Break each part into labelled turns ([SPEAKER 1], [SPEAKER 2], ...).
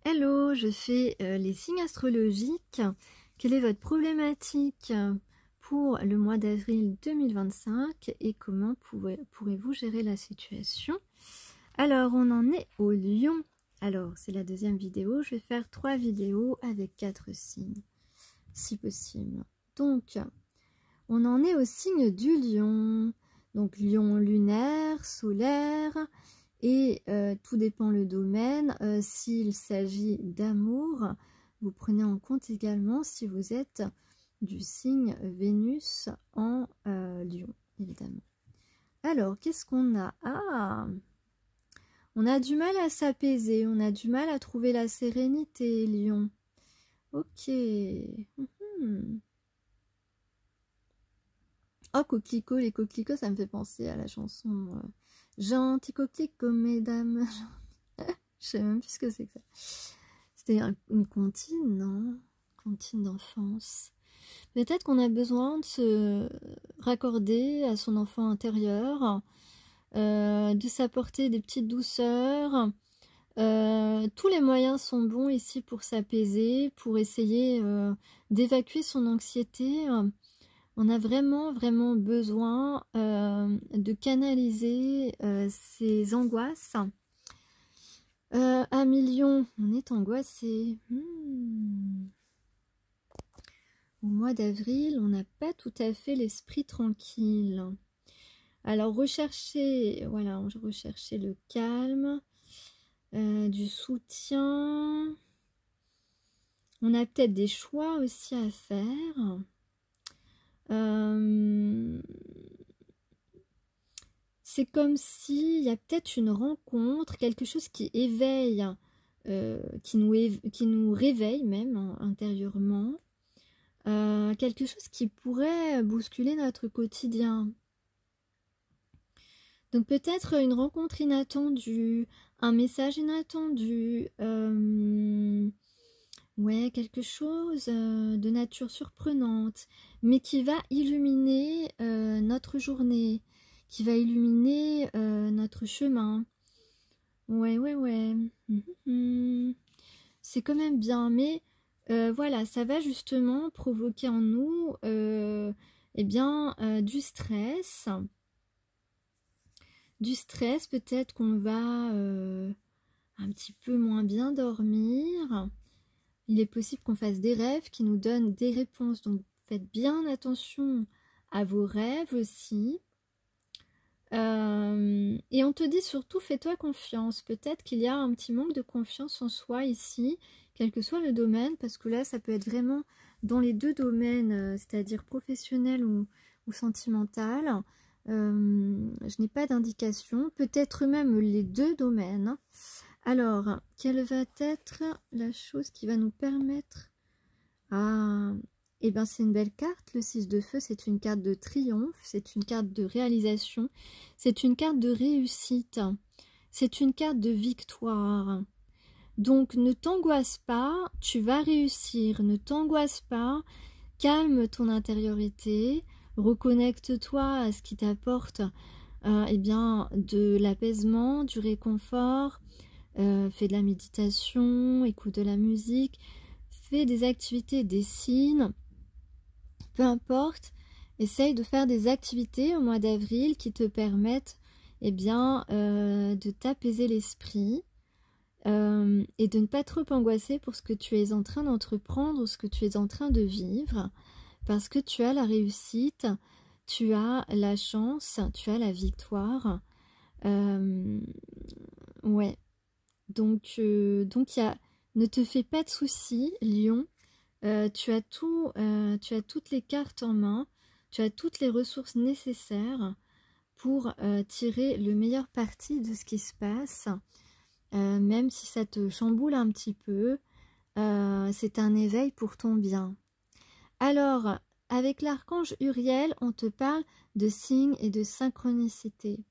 [SPEAKER 1] Hello, je fais les signes astrologiques. Quelle est votre problématique pour le mois d'avril 2025 et comment pourrez-vous gérer la situation? Alors, on en est au Lion. Alors, c'est la deuxième vidéo. Je vais faire 3 vidéos avec 4 signes, si possible. Donc, on en est au signe du Lion. Donc, Lion lunaire, solaire. Et tout dépend le domaine. S'il s'agit d'amour, vous prenez en compte également si vous êtes du signe Vénus en Lion, évidemment. Alors, qu'est-ce qu'on a? Ah, on a du mal à s'apaiser, on a du mal à trouver la sérénité, Lion. Ok. Oh, coquelicot, les coquelicots, ça me fait penser à la chanson Gentil coquelicot, mesdames. Je sais même plus ce que c'est que ça. C'était une comptine, non? Comptine d'enfance. Peut-être qu'on a besoin de se raccorder à son enfant intérieur, de s'apporter des petites douceurs. Tous les moyens sont bons ici pour s'apaiser, pour essayer d'évacuer son anxiété. On a vraiment besoin de canaliser ses angoisses. À Lion, on est angoissé. Au mois d'avril, on n'a pas tout à fait l'esprit tranquille. Alors recherchez, voilà, recherchez le calme, du soutien. On a peut-être des choix aussi à faire. C'est comme s'il y a peut-être une rencontre, quelque chose qui éveille, qui nous réveille même intérieurement, quelque chose qui pourrait bousculer notre quotidien. Donc peut-être une rencontre inattendue, un message inattendu, ouais, quelque chose de nature surprenante, mais qui va illuminer notre journée, qui va illuminer notre chemin. Ouais. C'est quand même bien, mais voilà, ça va justement provoquer en nous du stress. Du stress, peut-être qu'on va un petit peu moins bien dormir. Il est possible qu'on fasse des rêves qui nous donnent des réponses. Donc, faites bien attention à vos rêves aussi. Et on te dit surtout, fais-toi confiance. Peut-être qu'il y a un petit manque de confiance en soi ici, quel que soit le domaine, parce que là, ça peut être vraiment dans les deux domaines, c'est-à-dire professionnel ou sentimental. Je n'ai pas d'indication. Peut-être même les deux domaines. Alors, quelle va être la chose qui va nous permettre... Ah, eh bien c'est une belle carte, le 6 de feu, c'est une carte de triomphe, c'est une carte de réalisation, c'est une carte de réussite, c'est une carte de victoire. Donc ne t'angoisse pas, tu vas réussir, ne t'angoisse pas, calme ton intériorité, reconnecte-toi à ce qui t'apporte de l'apaisement, du réconfort. Fais de la méditation, écoute de la musique, fais des activités, des signes, peu importe, essaye de faire des activités au mois d'avril qui te permettent de t'apaiser l'esprit et de ne pas trop angoisser pour ce que tu es en train d'entreprendre ou ce que tu es en train de vivre, parce que tu as la réussite, tu as la chance, tu as la victoire. Ouais. Donc ne te fais pas de soucis, Lion. Tu as toutes les cartes en main, tu as toutes les ressources nécessaires pour tirer le meilleur parti de ce qui se passe, même si ça te chamboule un petit peu. C'est un éveil pour ton bien. Alors, avec l'archange Uriel, on te parle de signes et de synchronicité.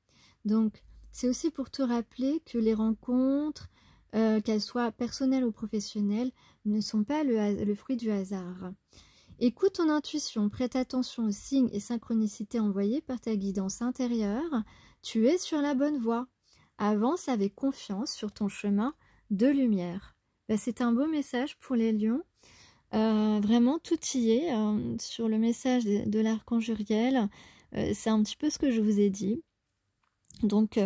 [SPEAKER 1] Donc, c'est aussi pour te rappeler que les rencontres, qu'elles soient personnelles ou professionnelles, ne sont pas le fruit du hasard. Écoute ton intuition, prête attention aux signes et synchronicités envoyés par ta guidance intérieure. Tu es sur la bonne voie. Avance avec confiance sur ton chemin de lumière. c'est un beau message pour les lions. Vraiment, tout y est sur le message de l'archange Uriel. C'est un petit peu ce que je vous ai dit. Donc,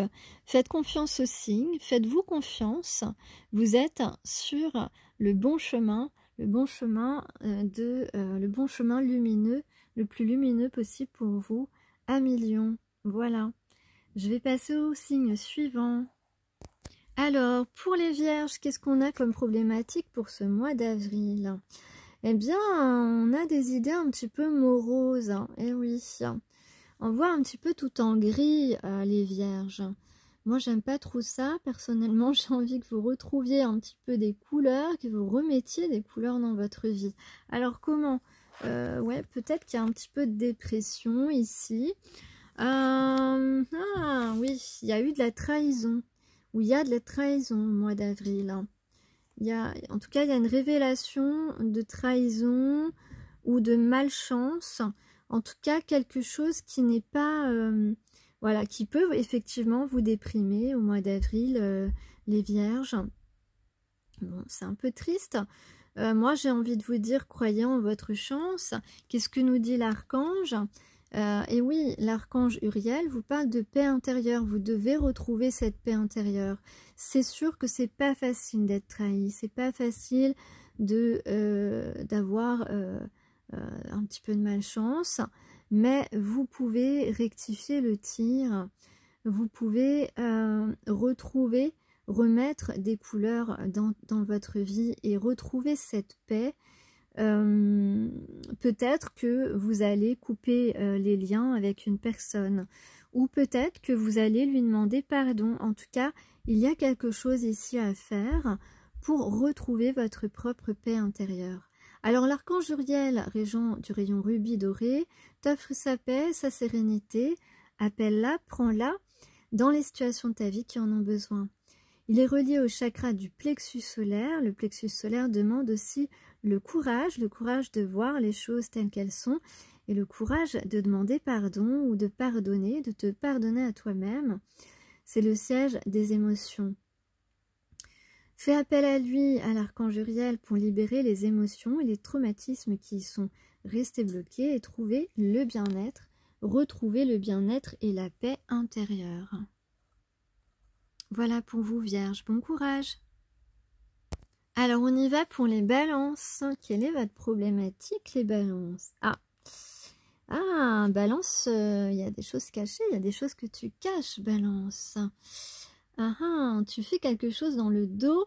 [SPEAKER 1] faites confiance au signe, faites-vous confiance. Vous êtes sur le bon chemin, le bon chemin lumineux, le plus lumineux possible pour vous, amis lions. Voilà. Je vais passer au signe suivant. Alors, pour les vierges, qu'est-ce qu'on a comme problématique pour ce mois d'avril? Eh bien, on a des idées un petit peu moroses. Hein. Eh oui. On voit un petit peu tout en gris, les vierges. Moi, j'aime pas trop ça. Personnellement, j'ai envie que vous retrouviez un petit peu des couleurs, que vous remettiez des couleurs dans votre vie. Alors, comment? Ouais, peut-être qu'il y a un petit peu de dépression ici. Ah oui, il y a eu de la trahison. Ou il y a de la trahison au mois d'avril. Hein. En tout cas, il y a une révélation de trahison ou de malchance. En tout cas, quelque chose qui n'est pas... voilà, qui peut effectivement vous déprimer au mois d'avril, les vierges. Bon, c'est un peu triste. Moi, j'ai envie de vous dire, croyez en votre chance. Qu'est-ce que nous dit l'archange? Et oui, l'archange Uriel vous parle de paix intérieure. Vous devez retrouver cette paix intérieure. C'est sûr que c'est pas facile d'être trahi. C'est pas facile d'avoir un petit peu de malchance. Mais vous pouvez rectifier le tir. Vous pouvez remettre des couleurs dans votre vie et retrouver cette paix. Peut-être que vous allez couper les liens avec une personne ou peut-être que vous allez lui demander pardon. En tout cas, il y a quelque chose ici à faire pour retrouver votre propre paix intérieure. Alors l'archange Uriel, régent du rayon rubis doré, t'offre sa paix, sa sérénité, appelle-la, prends-la dans les situations de ta vie qui en ont besoin. Il est relié au chakra du plexus solaire. Le plexus solaire demande aussi le courage de voir les choses telles qu'elles sont et le courage de demander pardon ou de pardonner, de te pardonner à toi-même. C'est le siège des émotions. Fais appel à lui, à l'archange Uriel, pour libérer les émotions et les traumatismes qui y sont restés bloqués et trouver le bien-être, retrouver le bien-être et la paix intérieure. Voilà pour vous, Vierge. Bon courage. Alors, on y va pour les balances. Quelle est votre problématique, les balances? Balance, il y a des choses cachées, il y a des choses que tu caches, balance. Tu fais quelque chose dans le dos,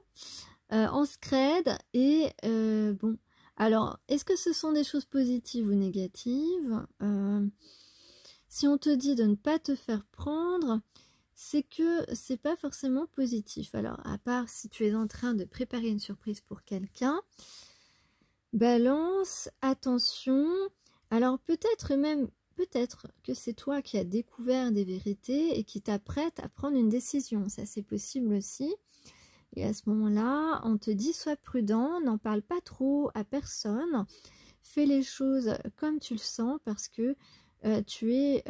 [SPEAKER 1] en scred, et bon. Alors, est-ce que ce sont des choses positives ou négatives? Si on te dit de ne pas te faire prendre, c'est que c'est pas forcément positif. Alors, à part si tu es en train de préparer une surprise pour quelqu'un, balance, attention. Alors, peut-être que c'est toi qui as découvert des vérités et qui t'apprête à prendre une décision. Ça, c'est possible aussi. Et à ce moment-là, on te dit, sois prudent, n'en parle pas trop à personne. Fais les choses comme tu le sens parce que fais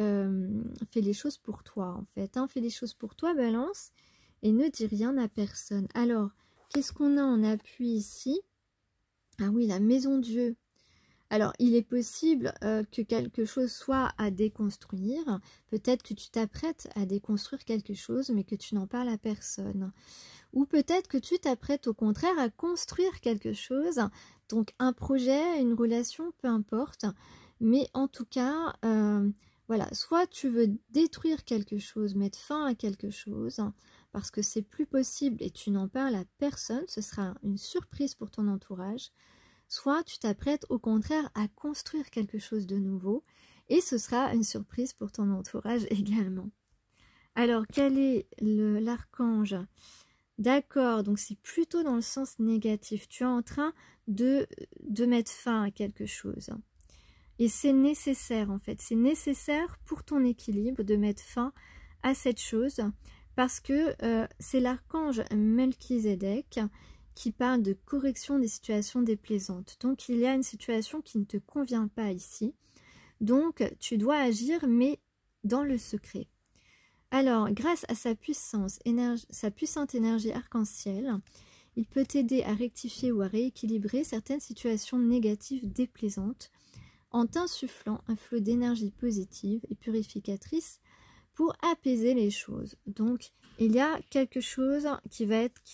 [SPEAKER 1] les choses pour toi en fait, fais les choses pour toi, balance, et ne dis rien à personne. Alors, qu'est-ce qu'on a en appui ici? Ah oui, la maison Dieu. Alors, il est possible que quelque chose soit à déconstruire. Peut-être que tu t'apprêtes à déconstruire quelque chose, mais que tu n'en parles à personne. Ou peut-être que tu t'apprêtes au contraire à construire quelque chose. Donc, un projet, une relation, peu importe. Mais en tout cas, voilà, soit tu veux détruire quelque chose, mettre fin à quelque chose, parce que c'est plus possible et tu n'en parles à personne, ce sera une surprise pour ton entourage. Soit tu t'apprêtes au contraire à construire quelque chose de nouveau et ce sera une surprise pour ton entourage également. Alors, quel est l'archange? D'accord, donc c'est plutôt dans le sens négatif. Tu es en train de mettre fin à quelque chose. Et c'est nécessaire en fait. C'est nécessaire pour ton équilibre de mettre fin à cette chose parce que c'est l'archange Melchizedek qui parle de correction des situations déplaisantes. Donc, il y a une situation qui ne te convient pas ici. Donc, tu dois agir, mais dans le secret. Alors, grâce à sa puissante énergie arc-en-ciel, Il peut t'aider à rectifier ou à rééquilibrer certaines situations négatives déplaisantes en t'insufflant un flot d'énergie positive et purificatrice pour apaiser les choses. Donc, il y a quelque chose qui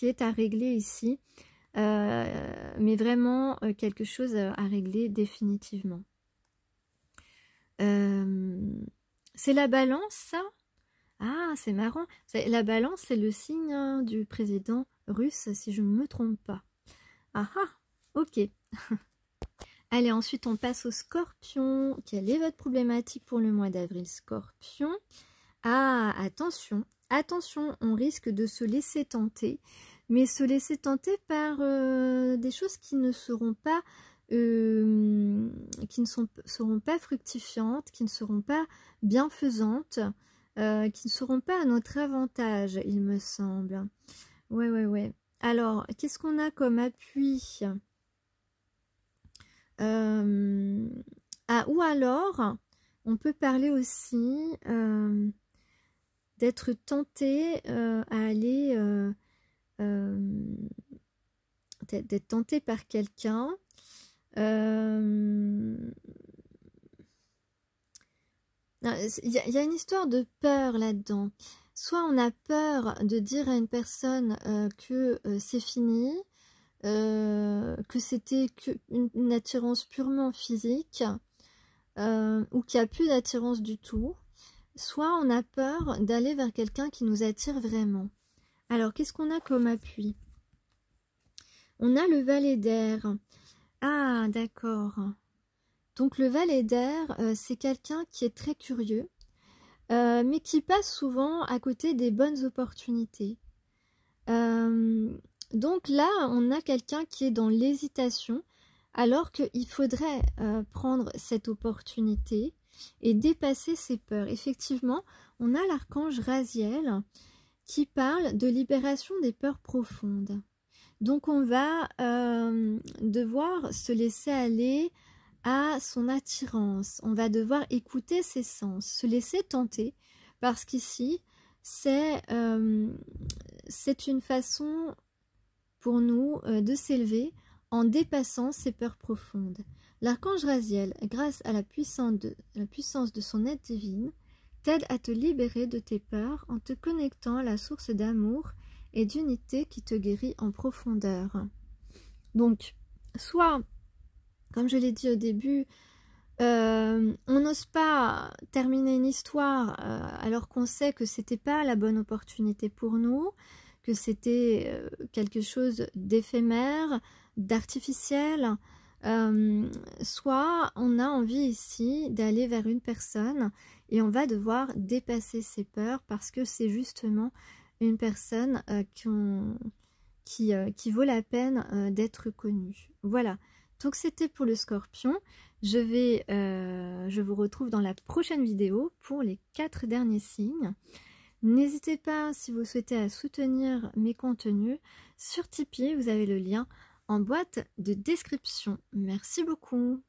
[SPEAKER 1] est à régler ici, mais vraiment quelque chose à régler définitivement. C'est la balance, ça? Ah, c'est marrant. La balance, c'est le signe du président russe, si je ne me trompe pas. Ah ah, ok. Allez, ensuite, on passe au scorpion. Quelle est votre problématique pour le mois d'avril, scorpion? Ah, attention, attention, on risque de se laisser tenter, mais se laisser tenter par des choses qui ne seront pas seront pas fructifiantes, qui ne seront pas bienfaisantes, qui ne seront pas à notre avantage, il me semble. Ouais. Alors, qu'est-ce qu'on a comme appui? Ou alors, on peut parler aussi d'être tenté à aller, d'être tenté par quelqu'un. Il y a une histoire de peur là-dedans. Soit on a peur de dire à une personne que c'est fini, que c'était une attirance purement physique, ou qu'il n'y a plus d'attirance du tout. Soit on a peur d'aller vers quelqu'un qui nous attire vraiment. Alors, qu'est-ce qu'on a comme appui? On a le valet d'air. Ah, d'accord. Donc, le valet d'air, c'est quelqu'un qui est très curieux, mais qui passe souvent à côté des bonnes opportunités. Donc là, on a quelqu'un qui est dans l'hésitation, alors qu'il faudrait prendre cette opportunité et dépasser ses peurs. Effectivement, on a l'archange Raziel qui parle de libération des peurs profondes. Donc on va devoir se laisser aller à son attirance. On va devoir écouter ses sens, se laisser tenter, parce qu'ici, c'est une façon pour nous de s'élever en dépassant ces peurs profondes. L'archange Raziel, grâce à la puissance de son aide divine, t'aide à te libérer de tes peurs en te connectant à la source d'amour et d'unité qui te guérit en profondeur. Donc, soit, comme je l'ai dit au début, on n'ose pas terminer une histoire alors qu'on sait que c'était pas la bonne opportunité pour nous, que c'était quelque chose d'éphémère, d'artificiel. Soit on a envie ici d'aller vers une personne et on va devoir dépasser ses peurs parce que c'est justement une personne qui vaut la peine d'être connue. Voilà, donc c'était pour le scorpion. Je vous retrouve dans la prochaine vidéo pour les 4 derniers signes. N'hésitez pas, si vous souhaitez, à soutenir mes contenus sur Tipeee, vous avez le lien en boîte de description. Merci beaucoup.